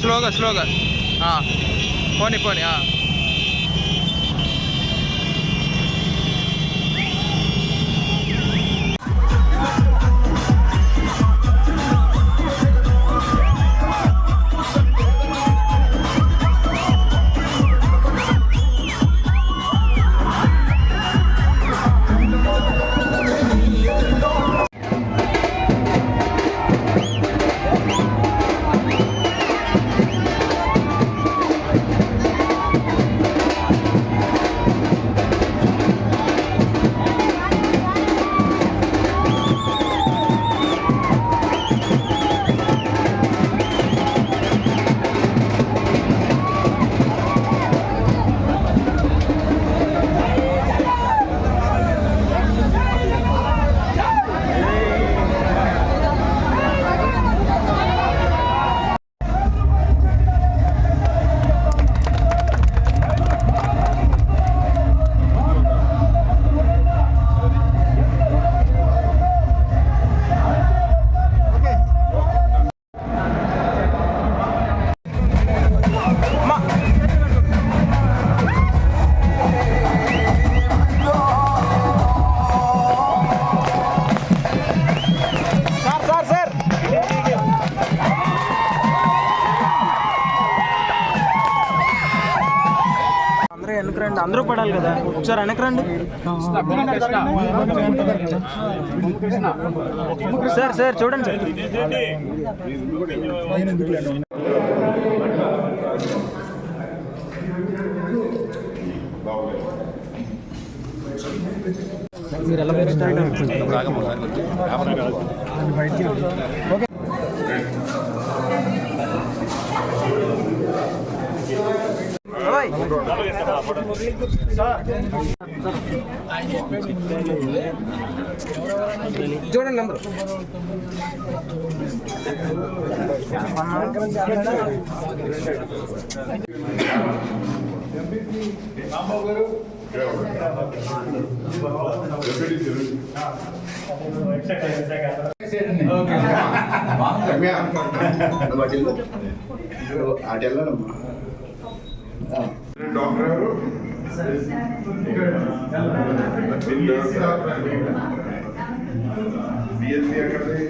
స్లోగా స్లోగా పోనీ పోనీ. వెనక్కి రండి, అందరూ పడాలి కదా, ఒకసారి వెనక్కి రండి సార్. సార్ చూడండి సార్. మీరు ఎలా ఓకే. చూడండి నంబర్ డాక్టర్ గారు బిఎస్సీ ఎక్కడిది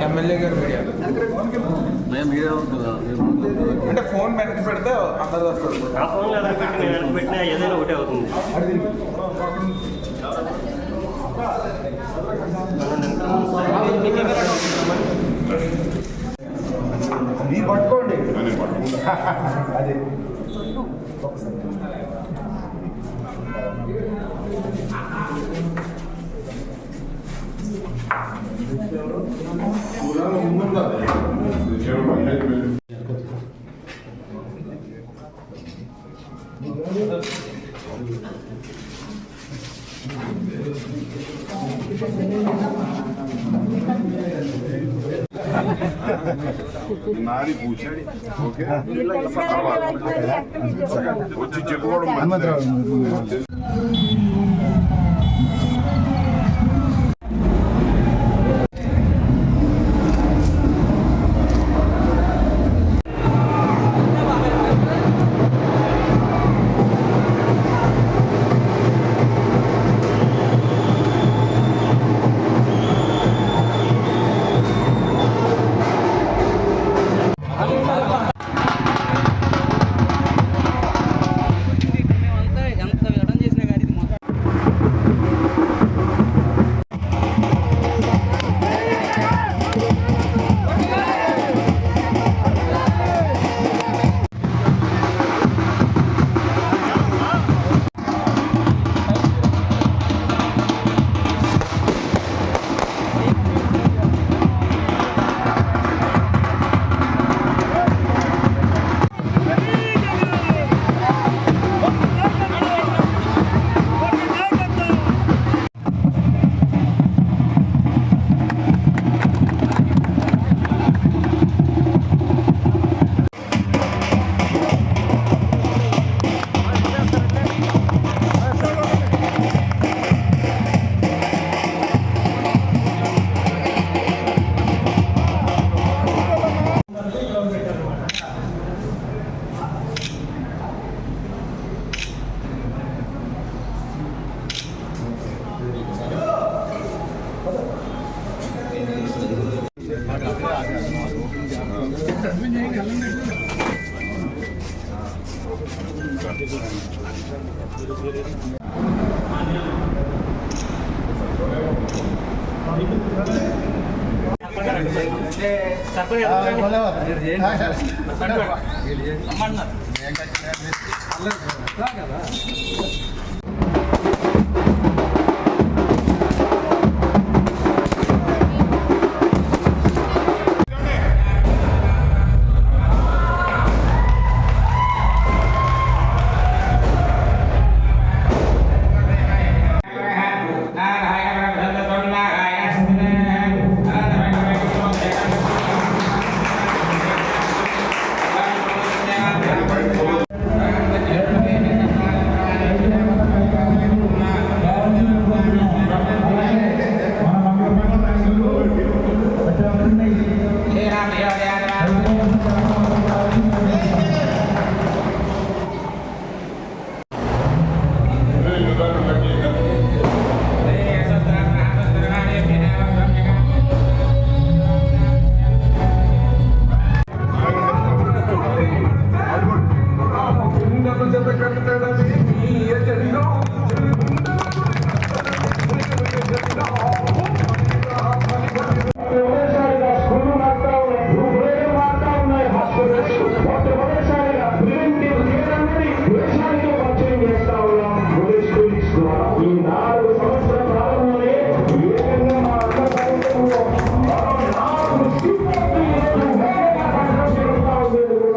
ఎమ్మెల్యే గారు మీడియా అంటే ఫోన్ వెనక్కి పెడితే అందరు వస్తారు. ఆ ఫోన్ పెట్టినా ఏదైనా ఒకటే అవుతుంది. మీరు పట్టుకోండి అదే నాది పూచాడు ఓకే వచ్చి చెప్పుకోవడం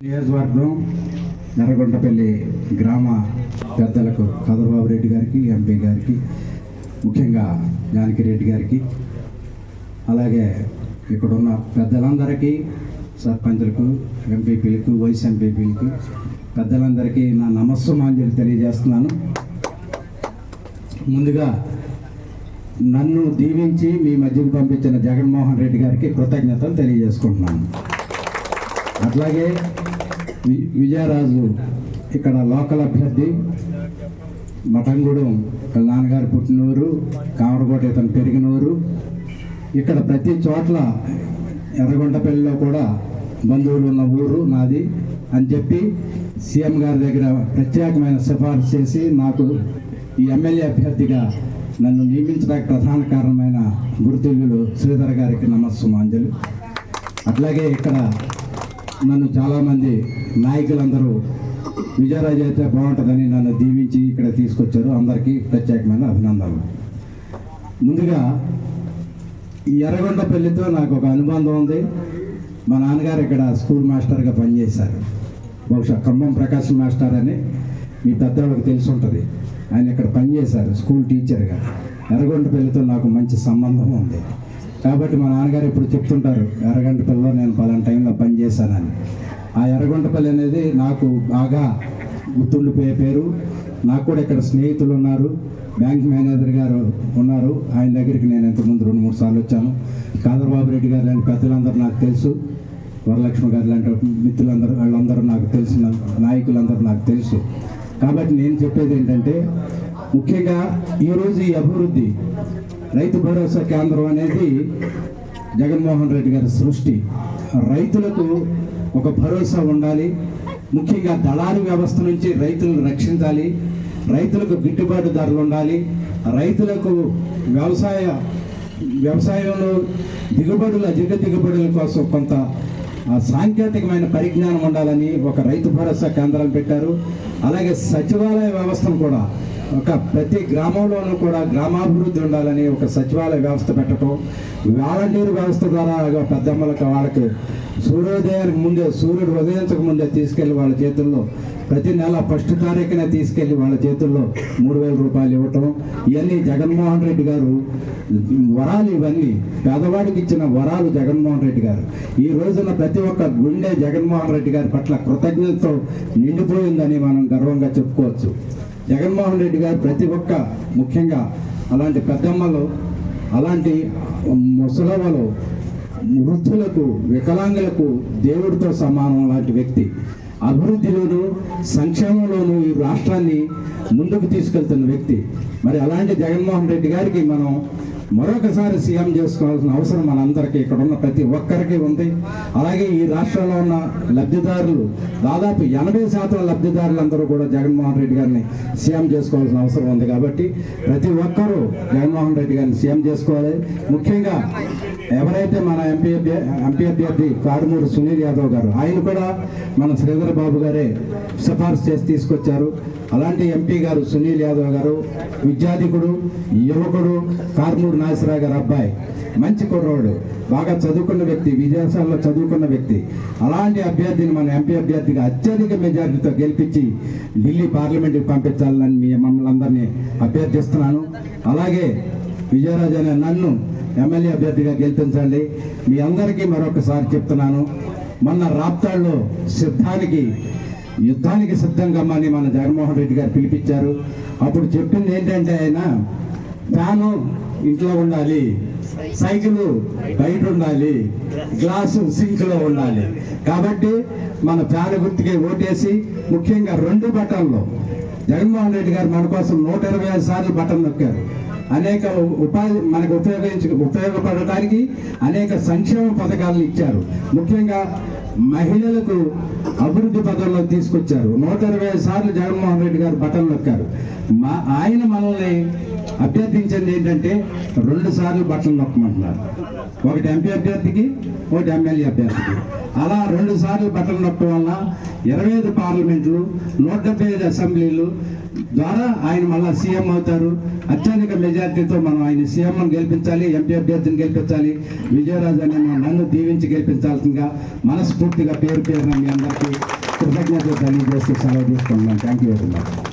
నియోజకవర్గం ఎర్రగొండపల్లి గ్రామ పెద్దలకు కదర్బాబు రెడ్డి గారికి, ఎంపీ గారికి, ముఖ్యంగా జానకిరెడ్డి గారికి, అలాగే ఇక్కడున్న పెద్దలందరికీ, సర్పంచులకు, ఎంపీపీలకు, వైస్ ఎంపీపీలకు, పెద్దలందరికీ నా నమస్సుమాంజలి తెలియజేస్తున్నాను. ముందుగా నన్ను దీవించి మీ మధ్యకు పంపించిన జగన్మోహన్ రెడ్డి గారికి కృతజ్ఞతలు తెలియజేసుకుంటున్నాను. అట్లాగే విజయరాజు ఇక్కడ లోకల్ అభ్యర్థి, మఠంగూడెం నాన్నగారు పుట్టినూరు, కామరకోట ఇతను పెరిగినూరు. ఇక్కడ ప్రతి చోట్ల ఎర్రగొండపల్లిలో కూడా బంధువులు ఉన్న ఊరు నాది అని చెప్పి సీఎం గారి దగ్గర ప్రత్యేకమైన సిఫార్సు చేసి నాకు ఈ ఎమ్మెల్యే అభ్యర్థిగా నన్ను నియమించడానికి ప్రధాన కారణమైన గురుతుల్యులు శ్రీధర్ గారికి నమస్సుమాంజలు. అట్లాగే ఇక్కడ నన్ను చాలామంది నాయకులందరూ విజయరాజు అయితే బాగుంటుందని నన్ను దీవించి ఇక్కడ తీసుకొచ్చారు. అందరికీ ప్రత్యేకమైన అభినందనలు. ముందుగా ఈ ఎర్రగొండపల్లితో నాకు ఒక అనుబంధం ఉంది. మా నాన్నగారు ఇక్కడ స్కూల్ మాస్టర్గా పనిచేశారు. బహుశా ఖమ్మం ప్రకాశం మాస్టర్ అని మీ పెద్దవాళ్ళకి తెలిసి ఉంటుంది. ఆయన ఇక్కడ పనిచేశారు స్కూల్ టీచర్గా. ఎర్రగొండపల్లితో నాకు మంచి సంబంధం ఉంది. కాబట్టి మా నాన్నగారు ఇప్పుడు చెప్తుంటారు, ఎర్రగొండపల్లిలో నేను పలానా టైంలో పనిచేశానని. ఆ ఎర్రగొండపల్లి అనేది నాకు బాగా గుర్తుండిపోయే పేరు. నాకు కూడా ఇక్కడ స్నేహితులు ఉన్నారు, బ్యాంక్ మేనేజర్ గారు ఉన్నారు. ఆయన దగ్గరికి నేను ఇంతకుముందు 2-3 సార్లు వచ్చాను. కాదర్బాబు రెడ్డి గారు లాంటి పెద్దలందరూ నాకు తెలుసు, వరలక్ష్మి గారు లాంటి మిత్రులందరూ, వాళ్ళందరూ నాకు తెలిసిన నాయకులందరూ నాకు తెలుసు. కాబట్టి నేను చెప్పేది ఏంటంటే, ముఖ్యంగా ఈరోజు ఈ అభివృద్ధి రైతు భరోసా కేంద్రం అనేది జగన్మోహన్ రెడ్డి గారి సృష్టి. రైతులకు ఒక భరోసా ఉండాలి. ముఖ్యంగా దళారీ వ్యవస్థ నుంచి రైతులను రక్షించాలి. రైతులకు గిట్టుబాటు ధరలు ఉండాలి. రైతులకు వ్యవసాయంలో అధిక దిగుబడుల కోసం కొంత సాంకేతికమైన పరిజ్ఞానం ఉండాలని ఒక రైతు భరోసా కేంద్రాలు పెట్టారు. అలాగే సచివాలయ వ్యవస్థను కూడా ప్రతి గ్రామంలోనూ కూడా గ్రామాభివృద్ధి ఉండాలని ఒక సచివాలయ వ్యవస్థ పెట్టడం, వాలంటీర్ వ్యవస్థ ద్వారా పెద్దమ్మలకు వాళ్ళకి సూర్యోదయానికి ముందే, సూర్యుడు ఉదయించక ముందే తీసుకెళ్లి వాళ్ళ చేతుల్లో ప్రతి నెల 1వ తారీఖున తీసుకెళ్లి వాళ్ళ చేతుల్లో 3,000 రూపాయలు ఇవ్వటం, ఇవన్నీ జగన్మోహన్ రెడ్డి గారు వరాలు. ఇవన్నీ పేదవాడికి ఇచ్చిన వరాలు జగన్మోహన్ రెడ్డి గారు. ఈ రోజున ప్రతి ఒక్క గుండె జగన్మోహన్ రెడ్డి గారి పట్ల కృతజ్ఞతతో నిండిపోయిందని మనం గర్వంగా చెప్పుకోవచ్చు. జగన్మోహన్ రెడ్డి గారు ప్రతి ఒక్క, ముఖ్యంగా అలాంటి పెద్దమ్మలు, అలాంటి ముసలమ్మలు, వృద్ధులకు, వికలాంగులకు దేవుడితో సమానం లాంటి వ్యక్తి. అభివృద్ధిలోనూ సంక్షేమంలోనూ ఈ రాష్ట్రాన్ని ముందుకు తీసుకెళ్తున్న వ్యక్తి. మరి అలాంటి జగన్మోహన్ రెడ్డి గారికి మనం మరొకసారి సీఎం చేసుకోవాల్సిన అవసరం మనందరికీ ఇక్కడ ఉన్న ప్రతి ఒక్కరికి ఉంది. అలాగే ఈ రాష్ట్రంలో ఉన్న లబ్ధిదారులు దాదాపు 80% లబ్ధిదారులందరూ కూడా జగన్మోహన్ రెడ్డి గారిని సీఎం చేసుకోవాల్సిన అవసరం ఉంది. కాబట్టి ప్రతి ఒక్కరూ జగన్మోహన్ రెడ్డి గారిని సీఎం చేసుకోవాలి. ముఖ్యంగా ఎవరైతే మన ఎంపీ అభ్యర్థి కారుమూరి సునీల్ యాదవ్ గారు, ఆయన కూడా మన శ్రీధర్ బాబు గారే సిఫార్సు చేసి తీసుకొచ్చారు. అలాంటి ఎంపీ గారు సునీల్ యాదవ్ గారు విద్యాధికుడు, యువకుడు, కారుమూరి నాగేశ్వరరావు గారు అబ్బాయి, మంచి కుర్రోడు, బాగా చదువుకున్న వ్యక్తి, విదేశాల్లో చదువుకున్న వ్యక్తి. అలాంటి అభ్యర్థిని మన ఎంపీ అభ్యర్థిగా అత్యధిక మెజార్టీతో గెలిపించి ఢిల్లీ పార్లమెంట్కి పంపించాలని మమ్మల్ని అందరినీ అభ్యర్థిస్తున్నాను. అలాగే విజయరాజు అనే నన్ను ఎమ్మెల్యే అభ్యర్థిగా గెలిపించండి. మీ అందరికీ మరొకసారి చెప్తున్నాను, మొన్న రాప్తాడులో యుద్ధానికి సిద్ధంగా అని మన జగన్మోహన్ రెడ్డి గారు పిలిపించారు. అప్పుడు చెప్పింది ఏంటంటే, ఆయన ఫ్యాను ఇంట్లో ఉండాలి, సైకిల్ బయట ఉండాలి, గ్లాసు సింక్లో ఉండాలి. కాబట్టి మన ఫ్యాన్ గుర్తుకే ఓటేసి ముఖ్యంగా 2 బటన్లో జగన్మోహన్ రెడ్డి గారు మన కోసం 125 సార్లు బటన్ నొక్కారు. అనేక మనకు ఉపయోగపడటానికి అనేక సంక్షేమ పథకాలను ఇచ్చారు. ముఖ్యంగా మహిళలకు అభివృద్ధి పథంలో తీసుకొచ్చారు. 125 సార్లు జగన్మోహన్ రెడ్డి గారు బటన్ నొక్కారు. ఆయన మనల్ని అభ్యర్థించింది ఏంటంటే 2 సార్లు బటన్ నొక్కమంటున్నారు. ఒకటి ఎంపీ అభ్యర్థికి, ఒకటి ఎమ్మెల్యే అభ్యర్థికి. అలా 2 సార్లు బటన్ నొక్కడం వల్ల 25 పార్లమెంట్లు, 175 అసెంబ్లీలు ద్వారా ఆయన మళ్ళా సీఎం అవుతారు. అత్యధిక మెజార్టీతో మనం ఆయన సీఎంను గెలిపించాలి, ఎంపీ అభ్యర్థిని గెలిపించాలి. విజయరాజు అనే నన్ను దీవించి గెలిపించాల్సిందిగా మనస్ఫూర్తిగా పేరున మీ అందరికీ కృతజ్ఞతలు తెలియజేస్తూ సెలవు తీసుకుంటున్నాను. Thank you very much.